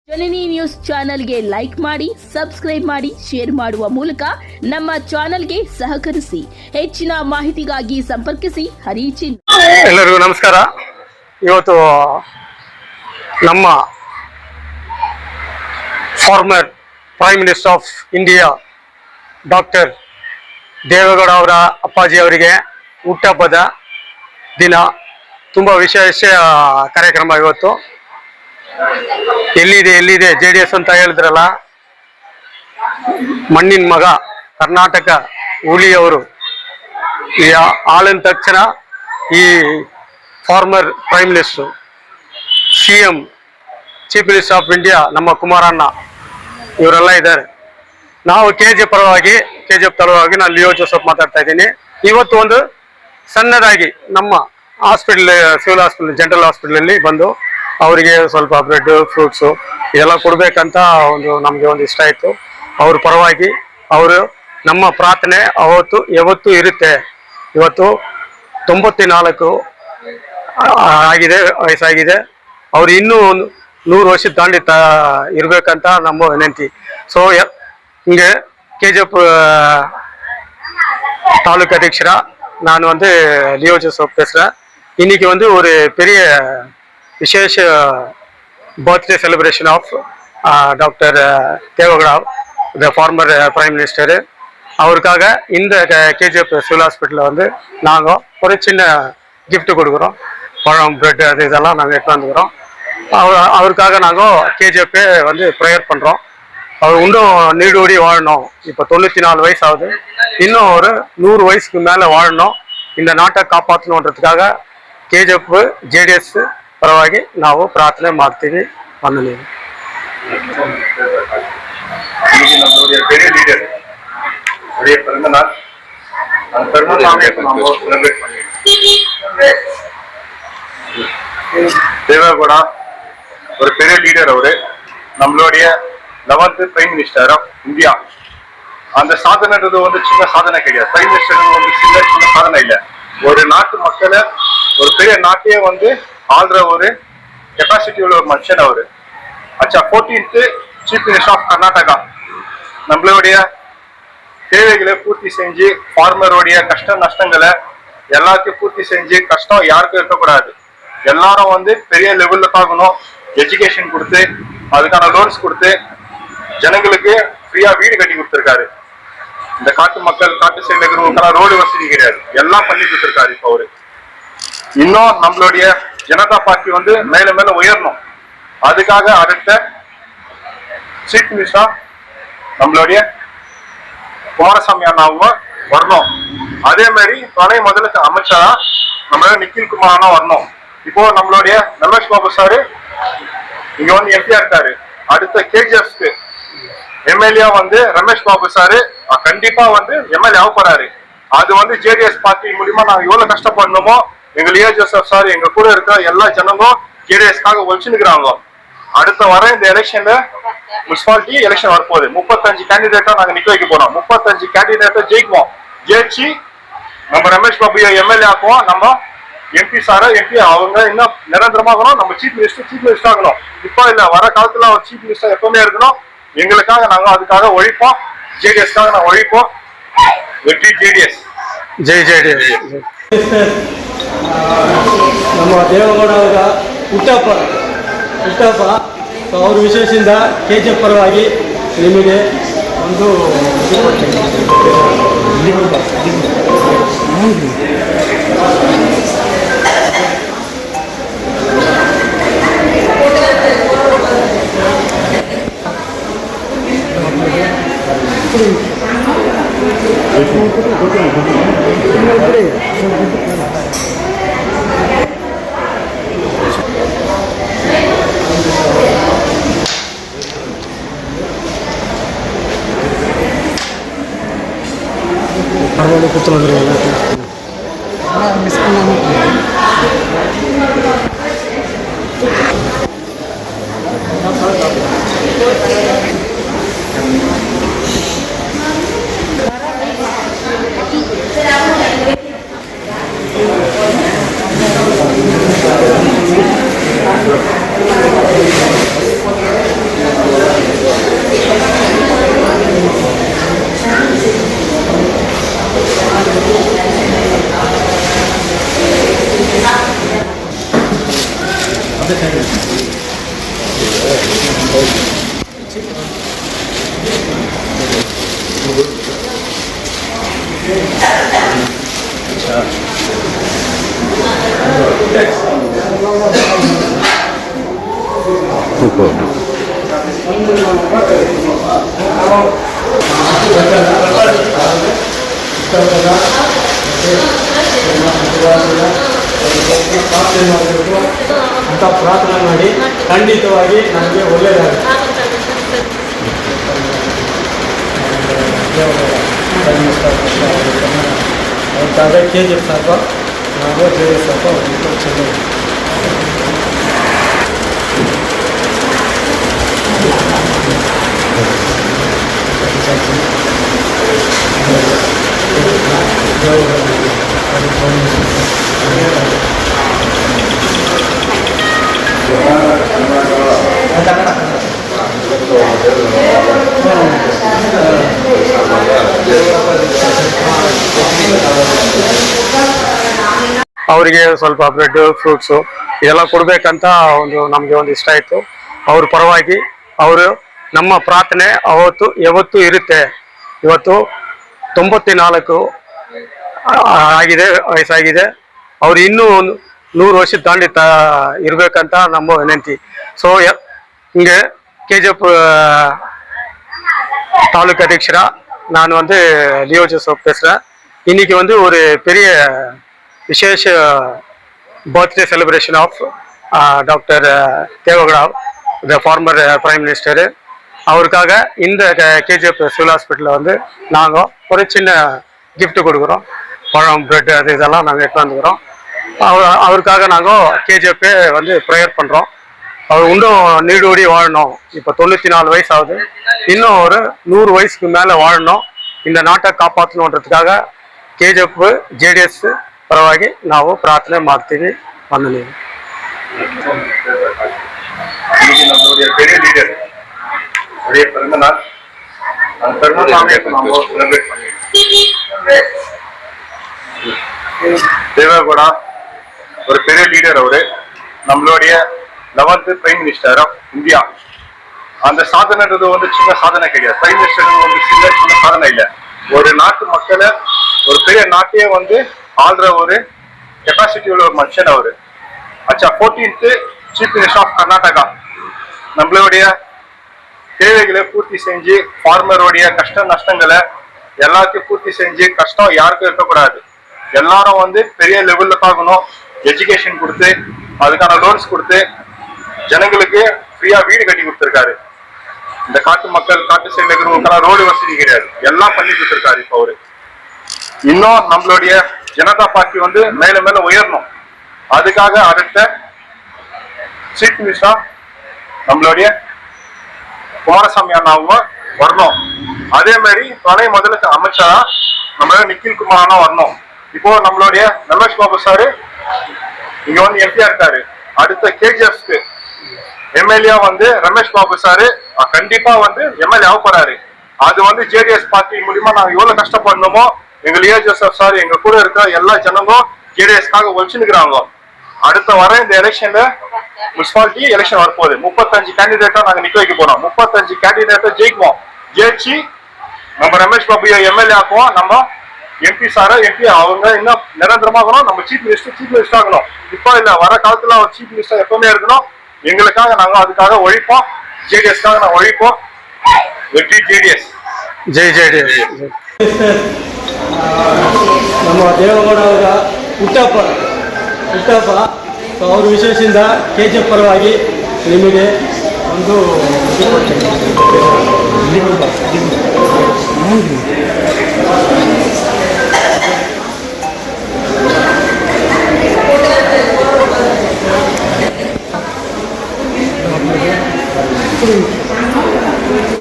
ಜನನಿ news ಚಾನೆಲ್ಗೆ like ಮಾಡಿ, subscribe ಮಾಡಿ, ಶೇರ್ ಮಾಡುವ ಮೂಲಕ ನಮ್ಮ ಚಾನೆಲ್ಗೆ ಸಹಕರಿಸಿ. ಹೆಚ್ಚಿನ ಮಾಹಿತಿಗಾಗಿ ಸಂಪರ್ಕಿಸಿ ಹರಿಚಿನ್. ಎಲ್ಲರಿಗೂ ನಮಸ್ಕಾರ. ಇವತ್ತು ನಮ್ಮ former prime minister of India doctor Devegowda ಅವರ ಅಪ್ಪಾಜಿ ಅವರಿಗೆ ಹುಟ್ಟುಹಬ್ಬದ ದಿನ. ತುಂಬ ವಿಶೇಷ ಕಾರ್ಯಕ್ರಮ. ಇವತ್ತು ಎಲ್ಲಿದೆ JDS ಅಂತ ಹೇಳಿದ್ರಲ್ಲ, ಮಣ್ಣಿನ ಮಗ ಕರ್ನಾಟಕ ಹುಲಿಯವರು ಆಳಿದ ತಕ್ಷಣ ಈ farmer prime minister CM chief minister of India ನಮ್ಮ ಕುಮಾರಣ್ಣ ಇವರೆಲ್ಲ ಇದ್ದಾರೆ. ನಾವು KGF ಪರವಾಗಿ ನಾನು ಲಿಯೋ ಜೋಸೆಫ್ ಮಾತಾಡ್ತಾ ಇದ್ದೀನಿ. ಇವತ್ತು ಒಂದು ಸಣ್ಣದಾಗಿ ನಮ್ಮ ಹಾಸ್ಪಿಟಲ್, ಸಿವಿಲ್ ಹಾಸ್ಪಿಟಲ್, ಜನರಲ್ ಹಾಸ್ಪಿಟಲಲ್ಲಿ ಬಂದು ಅವರಿಗೆ ಸ್ವಲ್ಪ ಬ್ರೆಡ್, ಫ್ರೂಟ್ಸು ಇದೆಲ್ಲ ಕೊಡಬೇಕಂತ ನಮಗೆ ಒಂದು ಇಷ್ಟ ಆಯಿತು. ಅವ್ರ ಪರವಾಗಿ ಅವರು ನಮ್ಮ ಪ್ರಾರ್ಥನೆ ಯಾವತ್ತೂ ಇರುತ್ತೆ. ಇವತ್ತು 94 ಆಗಿದೆ, ವಯಸ್ಸಾಗಿದೆ. ಅವ್ರು ಇನ್ನೂ 100 ವರ್ಷ ತಾಂಡಿ ಇರಬೇಕಂತ ನಮ್ಮ ವಿನಂತಿ. ஸோ இங்கே KGF தாலுக்கு அಧ್ಯಕ್ಷரா நான் லியோ ஜோசப் பேசுகிறேன். இன்னைக்கு ஒரு பெரிய விசேஷ birthday celebration of doctor Devegowda, the former prime minister. அவருக்காக இந்த KGF சிவில் ஹாஸ்பிட்டலில் நாங்கள் ஒரு சின்ன கிஃப்ட் கொடுக்குறோம். பழம், பிரெட், அது இதெல்லாம் நாங்கள் எடுத்து வந்துக்கிறோம். அவருக்காக நாங்கள் KGF ப்ரேயர் பண்ணுறோம். அவர் இன்னும் நீடோடி வாழணும். இப்போ 94 வயசு ஆகுது. இன்னும் ஒரு 100 வயசுக்கு மேலே வாழணும். இந்த நாட்டை ಕಾಪಾಡணுன்றதுக்காக KGF JDS ಪರವಾಗಿ ನಾವು ಪ್ರಾರ್ಥನೆ ಮಾಡ್ತೀವಿ. ವಂದನೆ. நம்மளுடைய பெரிய லீடர் உடைய பிறந்த நாள் தேவேகவுடா ஒரு பெரிய லீடர். அவரு நம்மளுடைய 11th prime minister of India. அந்த சாதனைன்றது சின்ன சாதனை கிடையாது. பிரைம் மினிஸ்டர் சின்ன சாதனை இல்லை. ஒரு நாட்டு மக்களை, ஒரு பெரிய நாட்டையே ஆள்ற ஒரு கெப்பாசிட்டி உள்ள ஒரு மனுஷன் அவரு. 14th chief minister of Karnataka. நம்மளுடைய தேவைகளை பூர்த்தி செஞ்சு, ஃபார்மருடைய கஷ்ட நஷ்டங்களை எல்லாத்தையும் பூர்த்தி செஞ்சு, கஷ்டம் யாருக்கும் இருக்கக்கூடாது. எல்லாரும் பெரிய லெவல்ல பார்க்கணும். எஜுகேஷன் கொடுத்து, அதுக்கான லோன்ஸ் கொடுத்து, ஜனங்களுக்கு ஃப்ரீயா வீடு கட்டி கொடுத்துருக்காரு. இந்த காட்டு மக்கள், காட்டு சைடுல இருக்கிறவங்களுக்கெல்லாம் ரோடு வசதி கிடையாது, எல்லாம் பண்ணி கொடுத்துருக்காரு. இப்போ அவரு இன்னும் நம்மளுடைய ஜனதா பார்ட்டி மேல மேல உயரணும். அதுக்காக அடுத்த சீஃப் மினிஸ்டர் நம்மளுடைய குமாரசாமி அண்ணாவும் வரணும். அதே மாதிரி துணை முதலுக்கு அமைச்சரா நம்மளோட நிக்கில் குமார் அண்ணா வரணும். இப்போ நம்மளுடைய ரமேஷ் பாபு சாரு இங்க MP இருக்காரு. அடுத்த KGFக்கு MLA ரமேஷ் பாபு சாரு கண்டிப்பா MLA ஆக போறாரு. அது JDS பார்ட்டி மூலியமா நாங்க எவ்வளவு கஷ்டப்படணுமோ, எங்க லியோ ஜோசப் சார், எங்க கூட இருக்கிற எல்லா ஜனங்களும் JDSக்காக ஒழிச்சுக்கிறாங்க. அடுத்த வர இந்த எலெக்ஷன்ல முனிசிபாலிட்டி எலெக்ஷன் வரப்போகுது. 35 கேண்டிடேட்டா நாங்க நிக்க வைக்க போறோம். 35 கேண்டிடேட்டா ஜெயிக்குவோம். ஜெயிச்சு நம்ம ரமேஷ் பாபு MLA ஆக்குவோம். நம்ம MP சாரா அவங்க இன்னும் நிரந்தரமாகணும். நம்ம சீஃப் மினிஸ்டர் ஆகணும். இப்போ இல்ல, வர காலத்துல ஒரு சீஃப் மினிஸ்டர் எப்பவுமே இருக்கணும். எங்களுக்காக நாங்க அதுக்காக ஒழிப்போம். JDSக்காக நாங்க ஒழிப்போம். வெற்றி JDS. ಜೈ JDS. ನಮ್ಮ ದೇವೇಗೌಡ ಅವರ ಹುಟ್ಟಹಬ್ಬ. ಅವ್ರ ವಿಶೇಷದಿಂದ KGF ಪರವಾಗಿ ನಿಮಗೆ ಒಂದು ಅಂತ ಪ್ರಾರ್ಥನೆ ಮಾಡಿ ಖಂಡಿತವಾಗಿ ನಮಗೆ ಒಳ್ಳೆಯದಾಗುತ್ತೆ. ಅವ್ರಿಗೆ KGF ಸಾಕು, ನಾವು JDS ಸಾಕು, ಚೆನ್ನಾಗಿ ಅವರಿಗೆ ಸ್ವಲ್ಪ ಬ್ರೆಡ್ ಫ್ರೂಟ್ಸು ಇದೆಲ್ಲ ಕೊಡ್ಬೇಕಂತ ನಮಗೆ ಒಂದು ಇಷ್ಟ ಆಯಿತು. ಅವ್ರ ಪರವಾಗಿ ಅವರು ನಮ್ಮ ಪ್ರಾರ್ಥನೆ ಯಾವತ್ತೂ ಇರುತ್ತೆ. ಇವತ್ತು 94 ಆಗಿದೆ, ವಯಸ್ಸಾಗಿದೆ. ಅವ್ರು ಇನ್ನೂ 100 ವರ್ಷ ತಾಂಡಿ ಇರಬೇಕಂತ ನಮ್ಮ ವಿನಂತಿ. ஸோ இங்கே KGF தாலுக்கு அத்தியட்சரா நான் லியோ ஜோசப் பேசுகிறேன். இன்னைக்கு ஒரு பெரிய விசேஷ birthday celebration of doctor Devegowda, the former prime minister. அவருக்காக இந்த KGF சிவில் ஹாஸ்பிட்டலில் நாங்கள் ஒரு சின்ன கிஃப்ட் கொடுக்குறோம். பழம், பிரெட், அது இதெல்லாம் நாங்கள் எடுத்து வந்துக்கிறோம். அவருக்காக நாங்கள் KGF ப்ரேயர் பண்ணுறோம். அவர் இன்னும் நீடோடி வாழணும். இப்போ 94 வயசு ஆகுது. இன்னும் ஒரு 100 வயசுக்கு மேலே வாழணும். இந்த நாட்டை ಕಾಪಾಡணுன்றதுக்காக KGF JDS ಪರವಾಗಿ ನಾವು ಪ್ರಾರ್ಥನೆ ಮಾಡ್ತೀವಿ. ವಂದನೆಗಳು. இன்னைக்கு நம்மளுடைய பெரிய லீடர் உடைய பிறந்த நாள். அந்த பிறந்த நாளை நம்ம செலிப்ரேட் பண்ணிருக்கோம். தேவகவுடா ஒரு பெரிய லீடர். அவரு நம்மளுடைய 11th prime minister of India. அந்த சாதனைன்றது சின்ன சாதனை கிடையாது. பிரைம் மினிஸ்டர் சின்ன சாதனை இல்லை. ஒரு நாட்டு மக்களை, ஒரு பெரிய நாட்டையே ஆள்ற ஒரு கெப்பாசிட்டி உள்ள ஒரு மனுஷன் அவரு. 14th chief minister of Karnataka. நம்மளுடைய தேவைகளை பூர்த்தி செஞ்சு, ஃபார்மருடைய கஷ்ட நஷ்டங்களை எல்லாத்தையும் பூர்த்தி செஞ்சு, கஷ்டம் யாருக்கும் இருக்கக்கூடாது. எல்லாரும் பெரிய லெவல்ல பார்க்கணும். எஜுகேஷன் கொடுத்து, அதுக்கான லோன்ஸ் கொடுத்து, ஜனங்களுக்கு ஃப்ரீயா வீடு கட்டி கொடுத்துருக்காரு. இந்த காட்டு மக்கள், காட்டு சைடுல இருக்கிறவங்களுக்கெல்லாம் ரோடு வசதி கிடையாது, எல்லாம் பண்ணி கொடுத்துருக்காரு. இப்போ அவரு இன்னும் நம்மளுடைய ஜனதா பார்ட்டி மேல மேல உயரணும். அதுக்காக அடுத்த சீஃப் மினிஸ்டர் நம்மளுடைய குமாரசாமி அண்ணாவும் வரணும். அதே மாதிரி துணை முதலமைச்சர் அமைச்சரா நம்மளோட நிக்கில் குமார் அண்ணா வரணும். இப்போ நம்மளுடைய ரமேஷ் பாபு சாரு இங்க எம்பியா இருக்காரு. அடுத்த KGFக்கு எம்எல்ஏ ரமேஷ் பாபு சாரு கண்டிப்பா எம்எல்ஏ ஆக போறாரு. அது JDS பார்ட்டி மூலியமா நாங்க எவ்வளவு கஷ்டப்படணுமோ, எங்க லியோ ஜோசப் சார் எங்க கூட இருக்கிற எல்லா ஜனங்களும் JDSக்காக ஒழிச்சுக்கிறாங்க. அடுத்த வர இந்த எலெக்ஷன்ல முனிசிபாலிட்டி எலெக்ஷன் வரப்போகுது. 35 கேண்டிடேட்டா நாங்க நிக்க வைக்க போறோம். 35 கேண்டிடேட்டா ஜெயிக்குவோம். ஜெயிச்சு நம்ம ரமேஷ் பாபு எம்எல்ஏ ஆக்குவோம். நம்ம MP சாரா MP அவங்க இன்னும் நிரந்தரமாகணும். நம்ம சீஃப் மினிஸ்டர் ஆகணும். இப்போ இல்ல, வர காலத்துல ஒரு சீஃப் மினிஸ்டர் எப்பவுமே இருக்கணும். எங்களுக்காக நாங்க அதுக்காக ஒழிப்போம். JDSக்காக நாங்க ஒழிப்போம். வெற்றி JDS. ಜೈ JDS. ನಮ್ಮ ದೇವೇಗೌಡ ಅವರ ಹುಟ್ಟಹಬ್ಬ. ಸೊ ಅವ್ರ ವಿಶೇಷದಿಂದ KGF ಪರವಾಗಿ ನಿಮಗೆ ಒಂದು